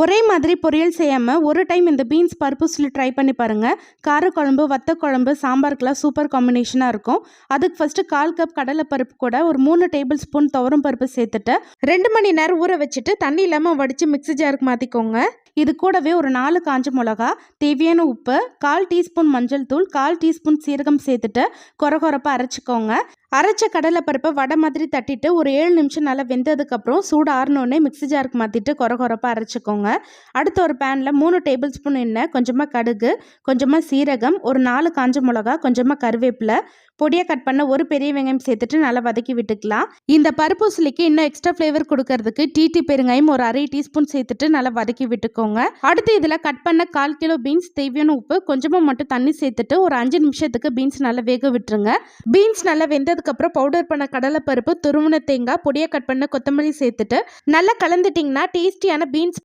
ஒரே மாதிரி பொரியல் செய்யாமல் ஒரு டைம் இந்த பீன்ஸ் பருப்பு ட்ரை பண்ணி பாருங்கள். காரக்குழம்பு, வத்த குழம்பு, சாம்பாருக்கெலாம் சூப்பர் காம்பினேஷனாக இருக்கும். அதுக்கு ஃபஸ்ட்டு 1/4 கப் கடலைப்பருப்பு கூட ஒரு 3 டேபிள் ஸ்பூன் துவரம் பருப்பு சேர்த்துட்டு 2 மணி நேரம் ஊற வச்சுட்டு தண்ணி இல்லாமல் வடித்து மிக்ஸி ஜாருக்கு மாற்றிக்கோங்க. இது கூடவே ஒரு 4 காஞ்ச மிளகா, தேவையான உப்பு, 1/4 டீஸ்பூன் மஞ்சள் தூள், 1/4 டீஸ்பூன் சீரகம் சேர்த்துட்டு கொரகொரப்பாக அரைச்சிக்கோங்க. அரைச்ச கடலைப்பருப்பை வடை மாதிரி தட்டிட்டு ஒரு 7 நிமிஷம் நல்லா வெந்ததுக்கப்புறம் சூடு ஆறினோடனே மிக்ஸி ஜாருக்கு மாற்றிட்டு கொரகொரப்பாக அரைச்சிக்கோங்க. அடுத்து ஒரு பேனில் 3 டேபிள் ஸ்பூன் எண்ணெய், கொஞ்சமாக கடுகு, கொஞ்சமாக சீரகம், ஒரு 4 காஞ்ச மிளகா, கொஞ்சமாக கருவேப்பிலை, பொடியாக கட் பண்ண ஒரு பெரிய வெங்காயம் சேர்த்துட்டு நல்லா வதக்கி விட்டுக்கலாம். இந்த பருப்பு உசிலிக்கு இன்னும் எக்ஸ்ட்ரா ஃப்ளேவர் கொடுக்கறதுக்கு டீ பெருங்காயம் ஒரு 1/2 டீஸ்பூன் சேர்த்துட்டு நல்லா வதக்கி விட்டுக்கோங்க. அடுத்து இதில் கட் பண்ண 1/4 கிலோ பீன்ஸ், தேவையான உப்பு, கொஞ்சமாக மட்டும் தண்ணி சேர்த்துட்டு ஒரு 5 நிமிஷத்துக்கு பீன்ஸ் நல்லா வேக விட்டுருங்க. பீன்ஸ் நல்லா வெந்ததுக்கப்புறம் பவுடர் பண்ண கடலைப்பருப்பு, துருவின தேங்காய், பொடியாக கட் பண்ண கொத்தமல்லி சேர்த்துட்டு நல்லா கலந்துட்டிங்கன்னா டேஸ்டியான பீன்ஸ்